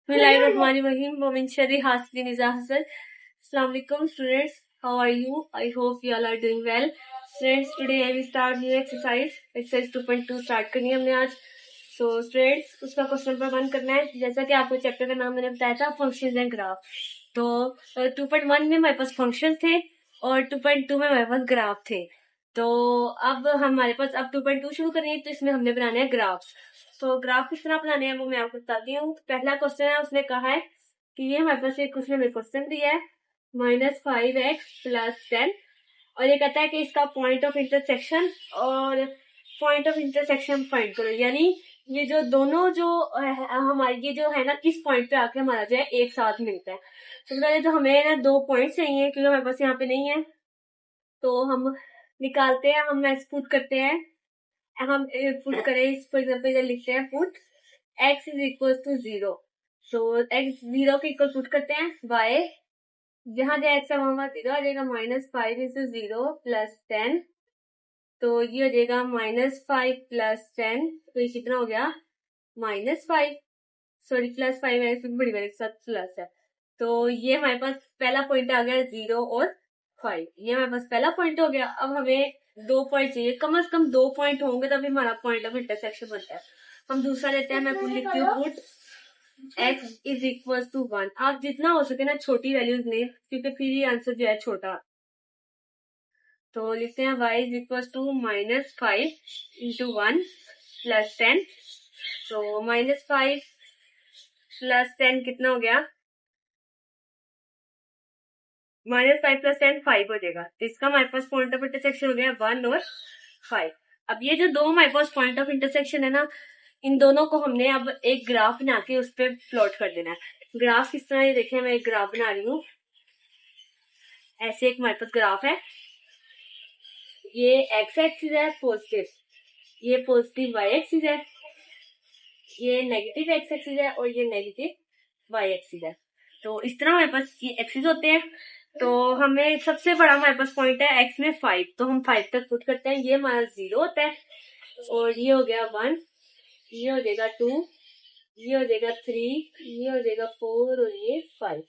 Bismillahirrahmanirrahim. Momin Shari Hasli Niza Hassan. Assalamualaikum students. How are you? I hope you all are doing well. Students, today I will start new exercise. Exercise 2.2 start करनी है हमने आज. So students, उसका question number 1 करना है. जैसा कि आपको चैप्टर का नाम मैंने बताया था, फंक्शंस एंड ग्राफ. तो 2.1 में हमारे पास फंक्शंस थे और 2.2 में हमारे पास ग्राफ थे. तो अब हमारे पास अब 2.2 शुरू करनी है, तो इसमें हमने बनाने हैं ग्राफ्स. तो ग्राफ किस तरह बनाने हैं वो मैं आपको बताती हूँ. पहला क्वेश्चन है, उसने कहा है कि ये हमारे पास एक उसने क्वेश्चन दिया है -5x+10 और ये कहता है कि इसका पॉइंट ऑफ इंटरसेक्शन और पॉइंट ऑफ इंटरसेक्शन फाइंड करो. यानी ये जो दोनों जो हमारी ये जो है ना, इस पॉइंट पे आके हमारा जो है एक साथ मिलता है. सबसे पहले तो हमें ना 2 पॉइंट चाहिए क्योंकि हमारे पास यहाँ पे नहीं है. तो हम निकालते हैं, हम ऐसे पुट करते हैं. हम पुट करें, फॉर एग्जाम्पल इधर लिखते हैं put x is equal to 0. तो x 0 के इक्वल पुट करते हैं. y जहां जहाँ x है वहां 0 आ जाएगा. -5 इंटू 0 प्लस 10, तो ये हो जाएगा -5 प्लस 10. तो ये कितना हो गया -5, सॉरी +5 है, बड़ी वाले के साथ प्लस है. तो ये हमारे पास पहला पॉइंट आ गया 0 और 5. ये हमारे पास पहला पॉइंट हो गया. अब हमें 2 पॉइंट चाहिए, कम से कम 2 पॉइंट होंगे तभी हमारा पॉइंट ऑफ इंटरसेक्शन बनता है. हम दूसरा लेते हैं. मैं पुट लिखती हूँ put x is equal to 1. आप जितना हो सके ना छोटी वैल्यूज लें क्योंकि फिर ये आंसर जो है छोटा. तो लिखते हैं y is equal to -5 into 1 plus 10. तो -5 प्लस 10 कितना हो गया, -5 प्लस 10 5 हो जाएगा. तो इसका हमारे पास पॉइंट ऑफ इंटरसेक्शन हो गया 1 और 5. अब ये जो दो हमारे पास पॉइंट ऑफ इंटरसेक्शन है ना, इन दोनों को हमने अब एक ग्राफ बना के उस पर प्लॉट कर देना है. ग्राफ किस तरह, ये देखें मैं एक ग्राफ बना रही हूँ. ऐसे एक हमारे पास ग्राफ है. ये एक्स एक्सिस है पॉजिटिव, ये पॉजिटिव वाई एक्सिस है, ये नेगेटिव एक्स एक्सिस है और ये नेगेटिव वाई एक्सिस है. तो इस तरह हमारे पास ये एक्सिस होते हैं. तो हमें सबसे बड़ा हमारे पास पॉइंट है एक्स में 5, तो हम 5 तक पुट करते हैं. ये हमारा 0 होता है और ये हो गया 1, ये हो जाएगा 2, ये हो जाएगा 3, ये हो जाएगा 4 और ये 5.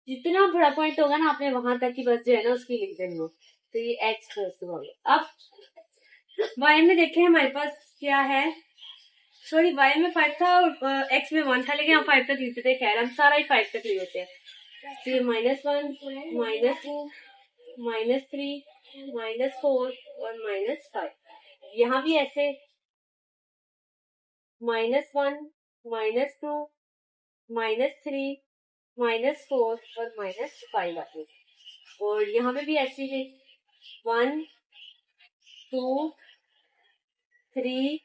जितना बड़ा पॉइंट होगा ना आपने वहां तक की बस जो है ना उसकी लिख देनी हो. तो ये एक्स प्लस हो गया. अब वाई में देखें हमारे पास क्या है, सॉरी वाई में 5 था और एक्स में 1 था, लेकिन हम 5 तक लिखते थे. खैर हम सारा ही 5 तक लिख होते हैं. तो ये -1 -2 -3 -4 और -5. यहाँ भी ऐसे -1 -2 -3 -4 और -5 आते हैं. और यहाँ पे भी ऐसे है 1 2 3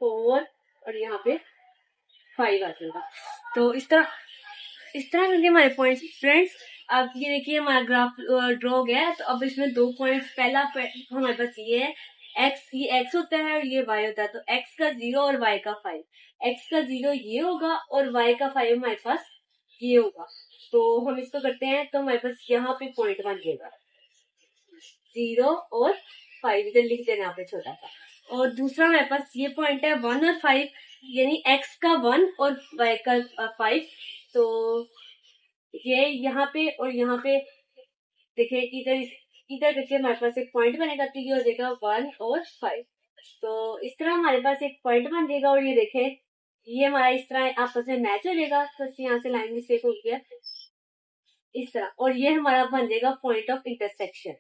4 और यहाँ पे 5 आ जाएगा. तो इस तरह करके हमारे पॉइंट्स फ्रेंड्स. अब ये देखिए हमारा ग्राफ ड्रॉ हो गया है. तो अब इसमें 2 पॉइंट्स, पहला हमारे पास ये है एक्स, ये एक्स होता है और ये वाई होता है. तो एक्स का 0 और वाई का 5. एक्स का 0 ये होगा और वाई का 5 हमारे पास ये होगा. तो हम इसको करते हैं. तो हमारे पास यहाँ पे पॉइंट बन जाएगा 0 और 5, इधर लिख देना आपने छोटा सा. और दूसरा हमारे पास ये पॉइंट है 1 और 5, यानी x का 1 और y का 5. तो ये यहाँ पे और यहाँ पे देखिए इधर देखिए हमारे पास एक पॉइंट बनेगा. तो ये हो जाएगा 1 और 5. तो इस तरह हमारे पास एक पॉइंट बन जाएगा. और ये देखें ये हमारा इस तरह आपस में मैच हो जाएगा. तो यहाँ से लाइन मिस्टेक हो गया इस तरह. और ये हमारा बन जाएगा पॉइंट ऑफ इंटरसेक्शन.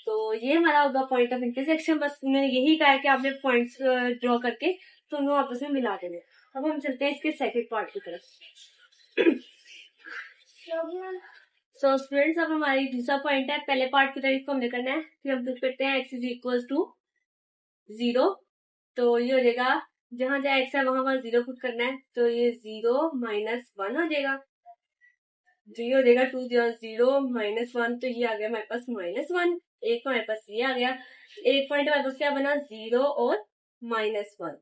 तो ये हमारा होगा पॉइंट ऑफ इंटरसेक्शन. बस मैंने यही कहा है कि आपने पॉइंट्स ड्रॉ करके दोनों आपस में मिला देने. अब हम चलते हैं इसके सेकंड पार्ट की तरफ. सो स्टूडेंट्स, अब हमारी दूसरा पॉइंट है. पहले पार्ट की तरफ हमने करना है. फिर हम पुट करते हैं x इज इक्वल टू 0. तो ये हो जाएगा जहां जहां x है वहां 0 पुट करना है. तो ये 0 -1 हो जाएगा. ये हो जाएगा 2 0 -1. तो ये आ गया हमारे पास -1. एक हमारे पास ये आ गया. एक पॉइंट हमारे पास क्या बना 0 और -1.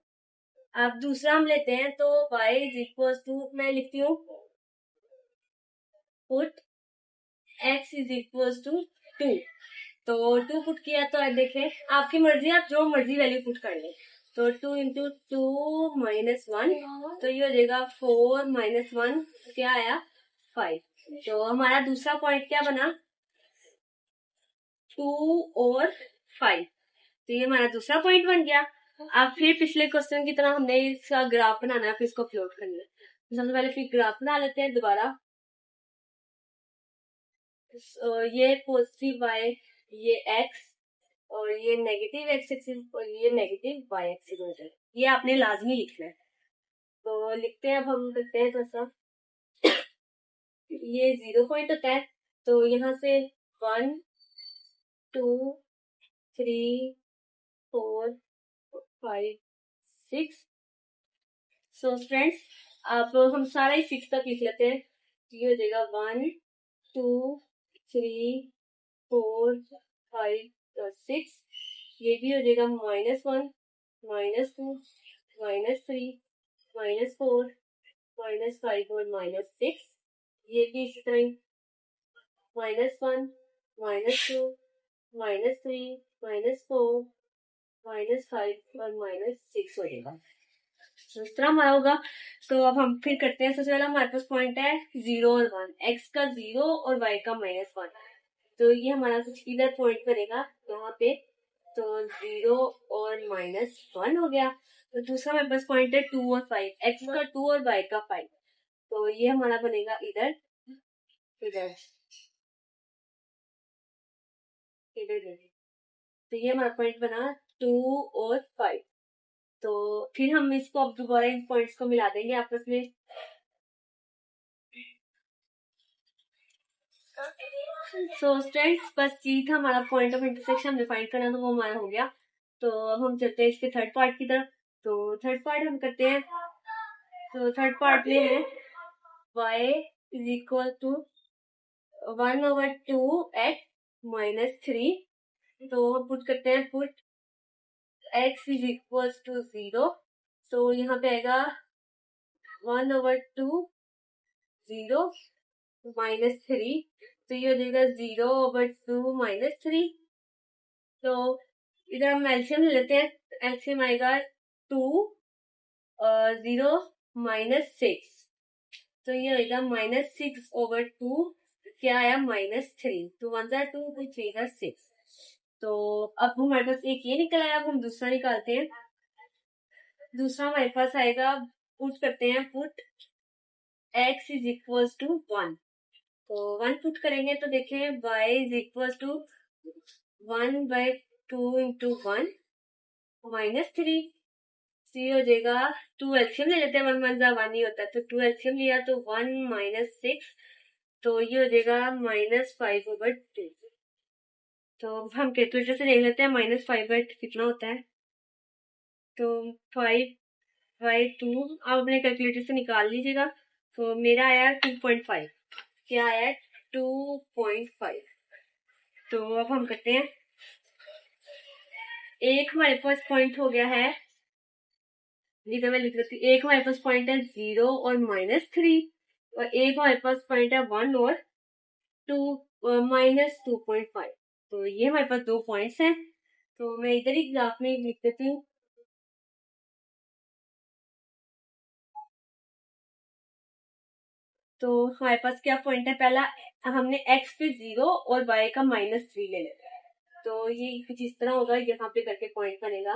अब दूसरा हम लेते हैं. तो y इज इक्वल टू, मैं लिखती हूँ put x is equal to 2. तो 2 पुट किया. तो देखें आपकी मर्जी, आप जो मर्जी वैल्यू पुट कर लें. तो 2 इंटू 2 माइनस 1, तो ये हो जाएगा 4 माइनस 1, क्या आया 5। तो हमारा दूसरा पॉइंट क्या बना 2 और 5, तो ये हमारा दूसरा पॉइंट बन गया। अब फिर पिछले क्वेश्चन की तरह हमने इसका ग्राफ बनाना है, फिर इसको प्लॉट करना है। तो सबसे पहले फिर ग्राफ बना लेते हैं दोबारा। ये पॉजिटिव वाई, ये एक्स, और ये नेगेटिव एक्स एक्सिस, और ये नेगेटिव वाई एक्सिस हो जाए, ये आपने लाजमी लिखना है। तो लिखते हैं, अब हम करते हैं थोड़ा सा। ये 0 पॉइंट होता है, तो यहाँ से 1 2 3 4 5 6। सो फ्रेंड्स, अब हम सारा ही 6 तक लिख लेते हैं। ये हो जाएगा 1 2 3 4 5 6। ये भी हो जाएगा -1 -2 -3 -4 -5 और -6। ये भी इसी तरह -1 -2 -3 -4 -5 और -6 हो जाएगा। तो इस तरह हमारा होगा। तो अब हम फिर करते हैं। सबसे पहले हमारे पास पॉइंट है 0 और 1, एक्स का 0 और वाई का -1। तो ये हमारा कुछ इधर पॉइंट बनेगा यहाँ पे, तो 0 और -1 हो गया। तो दूसरा हमारे पास पॉइंट है 2 और 5, एक्स का 2 और वाई का 5। तो ये हमारा बनेगा इधर इधर इधर। तो ये हमारा पॉइंट बना 2 और 5। तो फिर हम इसको अब दोबारा इन पॉइंट्स को मिला देंगे आपस में। सो स्टूडेंट्स, बस ये था हमारा पॉइंट ऑफ इंटरसेक्शन हमने फाइंड करना, तो वो हमारा हो गया। तो अब हम चलते हैं इसके थर्ड पार्ट की तरफ। तो थर्ड पार्ट हम करते हैं। तो थर्ड पार्ट में है y is equal to 1/2 x -3। तो हम पुट करते हैं, put x is equal to 0। तो यहाँ पे आएगा 1/2 0 -3। तो ये हो जाएगा 0/2 -3। तो इधर हम एलसीएम ले लेते हैं। एलसीएम आएगा 2 0 -6। तो ये होगा -6/2, क्या आया -3। तो 1 जार 2 3 जार 6। तो अब हमारे पास एक ये निकल आया। अब हम दूसरा निकालते हैं। दूसरा हमारे पास आएगा, पुट करते हैं, put x is equal to 1। तो 1 पुट करेंगे तो देखें y is equal to 1/2 into 1 -3। तो ये हो जाएगा 2 एलसीएम ले लेते हैं। 1 1 जार 1 ही होता है, तो 2 एलसीएम लिया तो 1 -6। तो ये हो जाएगा -5/2। तो हम कैलकुलेटर से देख लेते हैं -5/2 कितना होता है। तो 5/2 आप अपने कैलकुलेटर से निकाल लीजिएगा। तो मेरा आया 2.5। क्या आया 2.5। तो अब हम करते हैं, एक हमारे पास पॉइंट हो गया है, इधर मैं लिख देती हूँ। एक हमारे पास पॉइंट है 0 और -3, और एक हमारे पास पॉइंट है 1 और 2 -2.5। तो ये हमारे पास 2 पॉइंट्स हैं। तो मैं इधर ही ग्राफ में लिख देती हूँ। तो हमारे पास क्या पॉइंट है, पहला हमने x पे 0 और y का -3 ले लेना है। तो ये कुछ इस तरह होगा, यहाँ पे करके पॉइंट बनेगा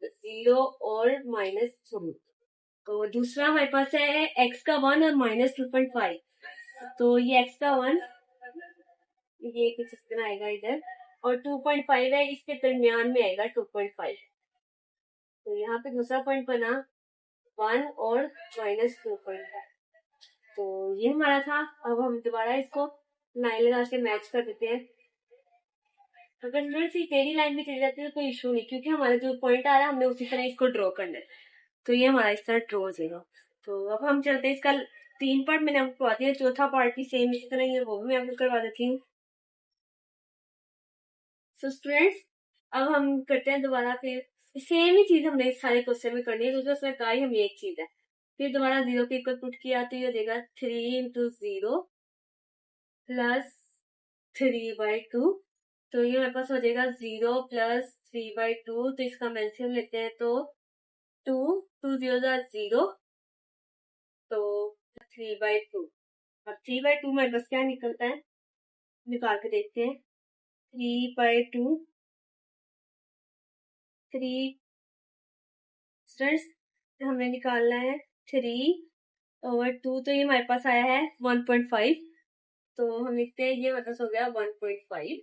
0 और -3। तो दूसरा हमारे पास है x का 1 और -2.5। तो ये x का 1, ये कुछ इस तरह आएगा इधर, और 2.5 है, इसके दरमियान में आएगा 2.5। तो यहाँ पे दूसरा पॉइंट बना 1 और -2.5। तो ये हमारा था। अब हम दोबारा इसको लाइन लगा के मैच कर देते हैं। अगर स्टूडेंट्स ये टेढ़ी लाइन भी चली जाती है तो कोई इशू नहीं, क्योंकि हमारा जो पॉइंट आ रहा है हमने उसी तरह इसको ड्रॉ करना है। तो ये हमारा इस तरह ड्रॉ हो जाएगा। तो अब हम चलते हैं, इसका 3 पार्ट मैंने आपको करवा दिया, चौथा पार्ट भी सेम इसी तरह ही है, वो भी मैं आपको करवा देती हूँ। सो स्टूडेंट्स, अब हम करते हैं दोबारा, फिर सेम ही चीज हमने सारे क्वेश्चन में करनी है, क्योंकि उसमें कहा ही हम एक चीज है। फिर दोबारा 0 के इक्वल पुट किया तो ये हो जाएगा 3 इंटू 0 प्लस 3/2। तो ये हमारे पास हो जाएगा 0 प्लस 3/2, तो इसका हम एलसीएम लेते हैं तो 2 0 0, तो 3/2। अब 3/2 हमारे पास क्या निकलता है, निकाल के देखते हैं। 3/2, 3 स्टूडेंट्स हमने निकालना है 3/2, तो ये हमारे पास आया है 1.5, तो हम लिखते हैं ये हमारे पास हो गया 1.5।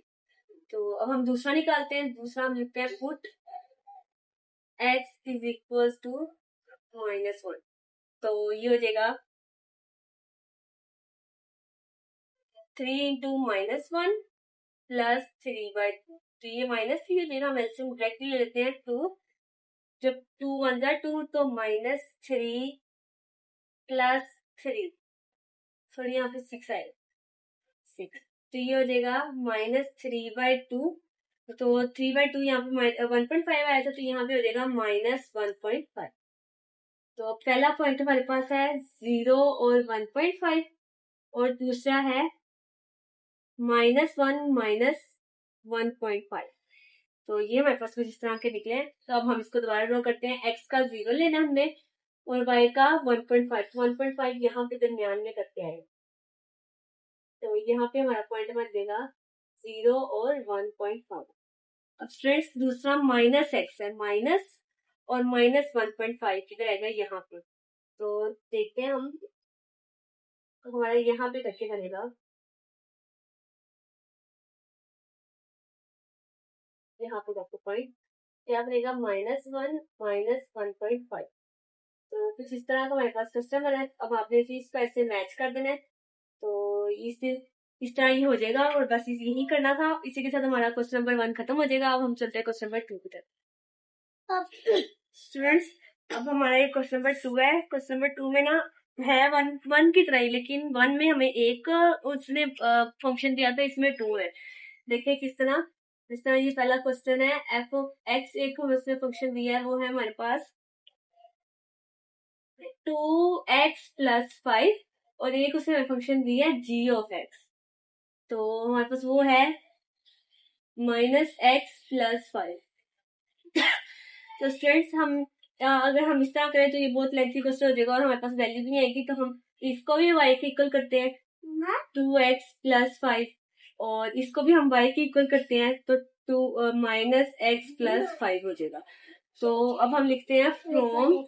तो अब हम दूसरा निकालते हैं। दूसरा हम लिखते हैं put x is equal to -1, तो ये हो जाएगा 3 इंटू -1 प्लस 3/2, तो ये -3 हो जाएगा। हम एलसीएम डायरेक्टली ले लेते हैं 2, जब 2 1 जा 2, तो -3 प्लस 3, सॉरी यहाँ पे 6 आएगा, 6, तो ये हो जाएगा -3/2, तो 3/2 यहाँ पे 1.5 आया था, तो यहाँ पे हो जाएगा -1.5। तो पहला पॉइंट हमारे पास है 0 और 1.5, और दूसरा है -1 -1.5। तो ये हमारे पास कुछ इस तरह के निकले। तो अब हम इसको दोबारा ड्रॉ करते हैं। x का 0 लेना हमने और y का 1.5, 1.5 यहाँ पे दरमियान में करके आए, तो यहाँ पे हमारा पॉइंट बन जाएगा 0 और 1.5। अब स्टूडेंट्स दूसरा -x है, माइनस और -1.5 किधर आएगा, यहाँ पे। तो देखते हैं हम, हमारा यहाँ पे कैसे बनेगा। यहाँ पे देखो पॉइंट क्या बनेगा, -1 -1.5। तो कुछ इस तरह का हमारे पास सिस्टम बना है। अब आपने चीज को ऐसे मैच कर देना है, तो इस तरह ही हो जाएगा, और बस यही करना था। इसी के साथ हमारा क्वेश्चन नंबर 1 खत्म हो जाएगा। अब हम चलते हैं क्वेश्चन नंबर 2 की तरफ। स्टूडेंट्स अब हमारा ये क्वेश्चन नंबर 2 है। क्वेश्चन नंबर 2 में ना है वन की तरह ही, लेकिन 1 में हमें एक उसने फंक्शन दिया था, इसमें 2 है। देखिए किस तरह, जिस तरह ये पहला क्वेश्चन है, एफ ऑफ एक्स, एक उसने फंक्शन दिया है, वो है हमारे पास 2x + 5, और एक उसने फंक्शन दिया है g ऑफ x, तो हमारे पास वो है -x + 5। तो स्टूडेंट्स हम अगर हम इस तरह करें तो ये बहुत लेंथी क्वेश्चन हो जाएगा और हमारे पास वैल्यू भी नहीं आएगी, तो हम इसको भी y के इक्वल करते हैं 2x + 5, और इसको भी हम y के इक्वल करते हैं, तो -x + 5 हो जाएगा। तो अब हम लिखते हैं फ्रॉम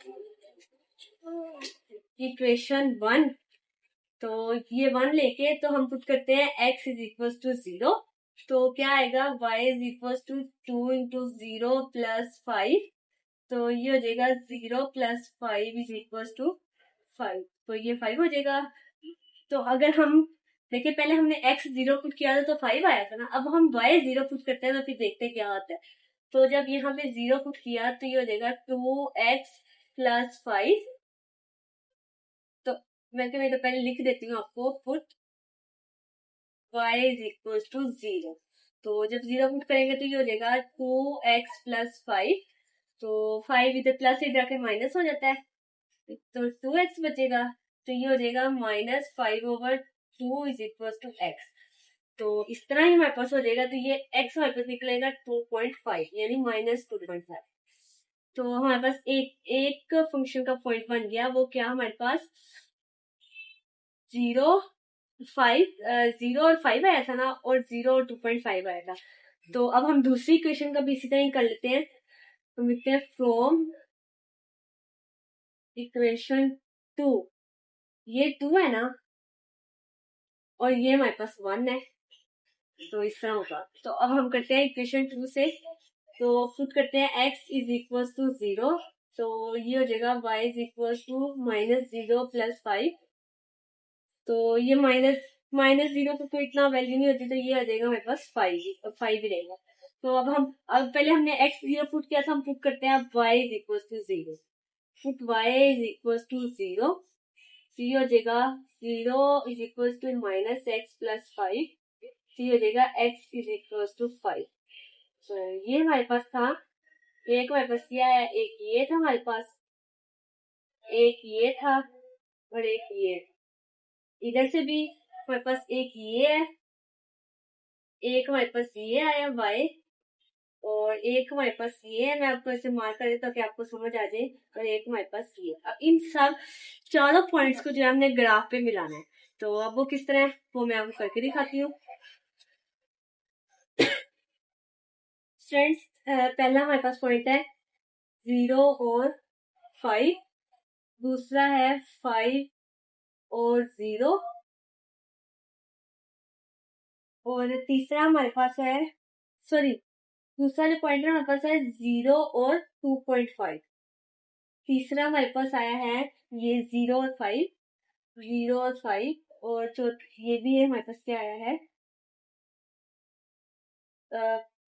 इक्वेशन 1, तो ये 1 लेके तो हम पुट करते हैं x इज इक्वल टू 0, तो क्या आएगा, y is equal to 2 into 0 + 5, तो ये हो जाएगा 0 + 5 इज इक्वल टू 5, तो ये 5 हो जाएगा। तो अगर हम देखिए, पहले हमने x 0 पुट किया था तो 5 आया था ना, अब हम y 0 पुट करते हैं तो फिर देखते हैं क्या आता है। तो जब यहाँ पे 0 पुट किया तो ये हो जाएगा 2x + 5, तो मैं तो पहले लिख देती हूँ आपको, put y is equal to 0, तो जब 0 पुट करेंगे तो ये हो जाएगा 2x + 5, तो 5 इधर प्लस इधर के माइनस हो जाता है, तो 2x बचेगा, तो ये हो जाएगा -5/2 इज इक्वल टू x। तो इस तरह ही हमारे पास हो जाएगा, तो ये x हमारे पास निकलेगा 2.5, यानी -2.5। तो हमारे पास एक फंक्शन का पॉइंट बन गया, वो क्या हमारे पास 0 और 5 आया था ना, और 0 और 2.5 आया था। तो अब हम दूसरी इक्वेशन का भी इसी तरह ही कर लेते हैं। हम लिखते हैं फ्रॉम इक्वेशन 2, ये 2 है ना, और ये हमारे पास 1 है, तो इस तरह होगा। तो अब हम करते हैं इक्वेशन 2 से, तो पुट करते हैं x इज इक्वल टू 0, तो ये हो जाएगा y इज इक्वल टू -0 + 5, तो ये -0 तो इतना वैल्यू नहीं होती, तो ये आ जाएगा हमारे पास 5 ही रहेगा। तो अब पहले हमने x 0 पुट किया था, हम पुट करते हैं अब y is equal to 0, put y is equal to 0, तो ये हो जाएगा 0 इज इक्वल टू -x + 5, तो ये हो जाएगा x इज इक्वल टू 5। तो ये हमारे पास था, एक हमारे पास ये है, एक ये था हमारे पास, एक ये था, और एक ये। इधर से भी हमारे पास एक ये है, एक हमारे पास ये आया y, और एक हमारे पास ये है, मैं आपको ऐसे मार्क कर देता हूँ ताकि आपको समझ आ जाए, और एक हमारे पास ये। अब इन सब चारों पॉइंट्स को जो है हमने ग्राफ पे मिलाना है, तो अब वो किस तरह है वो मैं आपको करके दिखाती हूँ। स्टूडेंट्स, पहला हमारे पास पॉइंट है 0 और 5, दूसरा है 5 और 0, और तीसरा हमारे पास है, सॉरी, दूसरा जो पॉइंट है हमारे पास है 0 और 2.5, तीसरा हमारे पास आया है ये 0 और 5, 0 और 5, और ये भी है हमारे पास क्या आया है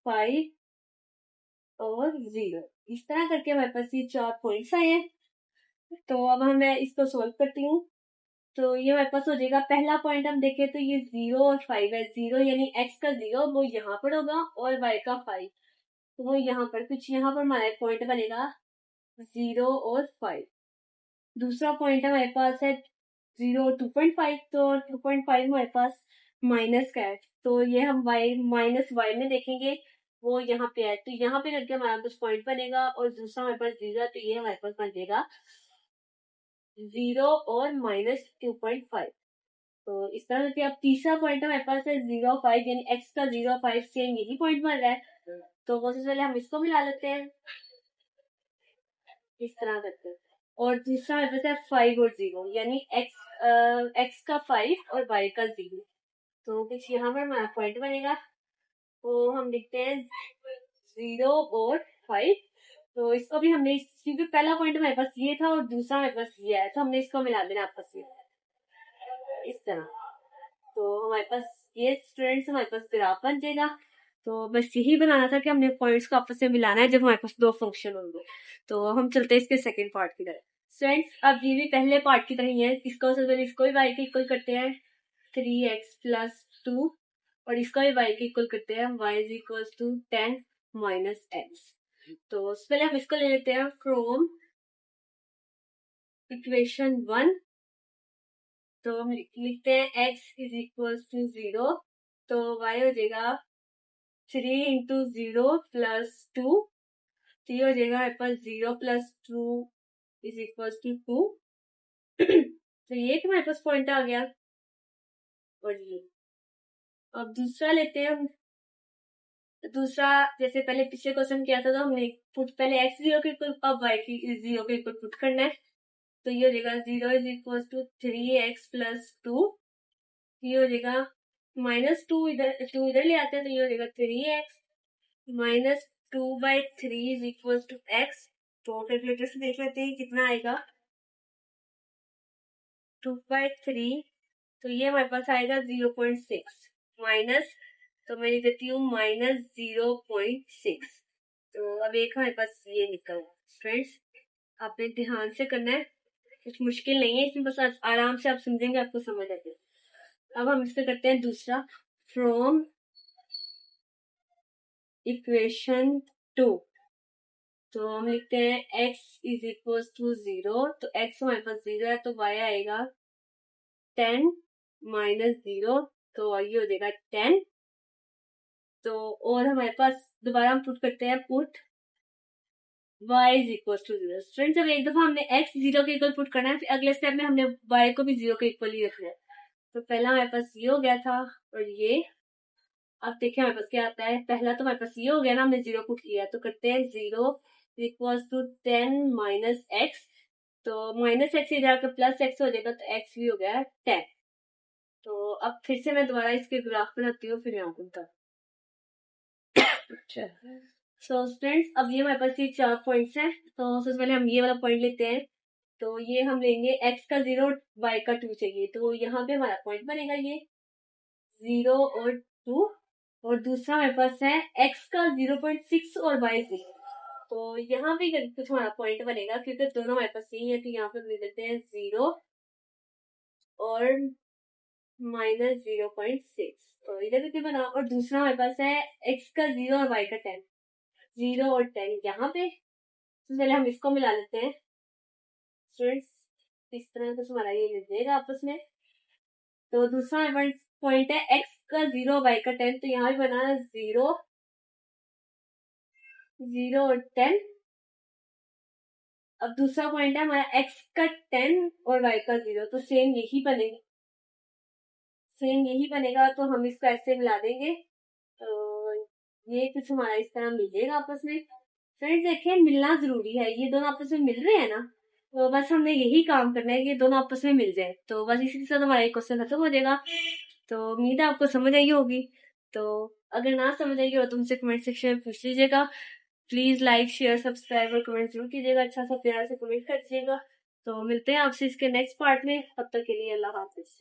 5 और 0। इस तरह करके हमारे पास ये 4 पॉइंट्स आए हैं। तो अब मैं इसको सोल्व करती हूँ। तो ये हमारे पास हो जाएगा, पहला पॉइंट हम देखें तो ये 0 और 5 है, 0 यानी x का 0 वो यहाँ पर होगा, और y का 5 तो वो यहाँ पर, कुछ यहाँ पर हमारा पॉइंट बनेगा 0 और 5। दूसरा पॉइंट हमारे पास है 0 और 2.5, तो 2.5 हमारे पास माइनस का है, तो ये हम y में देखेंगे, वो यहाँ पे है, तो यहाँ पे करके हमारा कुछ पॉइंट बनेगा, और दूसरा हमारे पास 0 है, तो ये हमारे पास बन जाएगा 0 और -2.5। तो इस तरह से अब तीसरा पॉइंट हमारे पास है 0.5, यानी x का 0.5 सेम यही पॉइंट बन रहा है, तो सबसे पहले हम इसको मिला लेते हैं इस तरह करके। और दूसरा हमारे पास है 5 और 0, यानी x का 5 और y का 0, तो कुछ यहाँ पर हमारा पॉइंट बनेगा, तो हम लिखते हैं 0 और 5। तो इसको भी हमने, क्योंकि पहला पॉइंट हमारे पास ये था और दूसरा हमारे पास ये है, तो हमने इसको मिला देना आपस में इस तरह। तो हमारे पास ये स्टूडेंट्स हमारे पास ग्राफ बन जाएगा। तो बस यही बनाना था कि हमने पॉइंट्स को आपस में मिलाना है जब हमारे पास दो फंक्शन होंगे। तो हम चलते हैं इसके सेकंड पार्ट की तरफ। स्टूडेंट्स, अब ये भी पहले पार्ट की तरह ही है, इसको सबसे पहले इसको भी y के इक्वल करते हैं 3x प्लस 2, और इसका भी y के इक्वल करते हैं y is equal to 10 minus x। तो पहले हम इसको ले लेते हैं फ्रॉम इक्वेशन 1, तो हम लिखते हैं x इज इक्वल टू 0, तो y हो जाएगा 3 इंटू 0 प्लस 2, तो ये हो जाएगा हमारे पास 0 प्लस 2 इज इक्वल टू 2। तो ये तो हमारे पास पॉइंट आ गया। और ये अब दूसरा लेते हैं हम। दूसरा, जैसे पहले पिछले क्वेश्चन किया था, तो हमने पुट पहले x 0 के इक्वल, अब y की 0 के इक्वल पुट करना है, तो ये हो जाएगा 0 is equal to 3x plus 2, ये हो जाएगा -2, इधर ले आते हैं, तो ये हो जाएगा 3x minus 2/3 is equal to x। तो कैलकुलेटर से देख लेते हैं कितना आएगा, 2/3, तो ये हमारे पास आएगा 0.6 माइनस, तो मैं लिख देती हूँ -0.6। तो अब एक हमारे पास ये निकल। फ्रेंड्स, आपने ध्यान से करना है, कुछ मुश्किल नहीं है इसमें, बस आराम से आप समझेंगे आपको समझ आ जाएगा। अब हम इससे करते हैं दूसरा, फ्रॉम इक्वेशन 2, तो हम लिखते हैं x इज इक्वल टू 0, तो x हमारे पास 0 है, तो y आएगा 10 माइनस 0, तो y हो जाएगा 10। तो और हमारे पास दोबारा हम पुट करते हैं, put y is equal to 0। Friends, जब एक दफा हमने x 0 के इक्वल पुट करना है, फिर अगले स्टेप में हमने y को भी 0 के इक्वल ही रखना है। तो पहला हमारे पास ये हो गया था, और ये अब देखिए हमारे पास क्या आता है, पहला तो हमारे पास ये हो गया ना, हमने 0 पुट किया, तो करते हैं 0 इक्वल्स टू 10 माइनस एक्स, तो माइनस एक्स इधर आकर प्लस एक्स हो जाएगा, तो एक्स भी हो गया 10। तो अब फिर से मैं दोबारा इसके ग्राफ बनाती हूँ, फिर यहाँ घूमता। अच्छा, सो स्टूडेंट्स, अब ये हमारे पास ये 4 पॉइंट्स हैं, तो सबसे पहले हम ये वाला पॉइंट लेते हैं, तो ये हम लेंगे x का 0 y का 2 चाहिए, तो यहाँ पे हमारा पॉइंट बनेगा ये 0 और 2, और दूसरा हमारे पास है x का 0.6 और y 0, तो यहाँ भी कुछ हमारा पॉइंट बनेगा, क्योंकि दोनों हमारे पास यही है, तो यहाँ पे लिख देते हैं 0 और -0.6, तो इधर कितने बना, और दूसरा हमारे पास है x का 0 और y का 10, 0 और 10 यहाँ पे, तो पहले हम इसको मिला लेते हैं स्टूडेंट्स, इस तरह से हमारा ये लिख देगा आपस में। तो दूसरा हमारे पास पॉइंट है x का 0 y का 10, तो यहाँ भी बना 0 0 और 10। अब दूसरा पॉइंट है हमारा x का 10 और y का 0, तो सेम यही बनेगा, तो हम इसको ऐसे मिला देंगे, तो ये कुछ हमारा इस तरह मिल जाएगा आपस में। फ्रेंड्स देखिए, मिलना जरूरी है, ये दोनों आपस में मिल रहे हैं ना, तो बस हमने यही काम करना है कि ये दोनों आपस में मिल जाए, तो बस इसी के साथ हमारा एक क्वेश्चन खत्म हो जाएगा। तो उम्मीद है आपको समझ आई होगी, तो अगर ना समझ आई हो तो मुझसे कमेंट सेक्शन में पूछ लीजिएगा। प्लीज लाइक शेयर सब्सक्राइब और कमेंट जरूर कीजिएगा, अच्छा सा प्यार से कमेंट कर दीजिएगा। तो मिलते हैं आपसे इसके नेक्स्ट पार्ट में, तब तक के लिए अल्लाह हाफिज।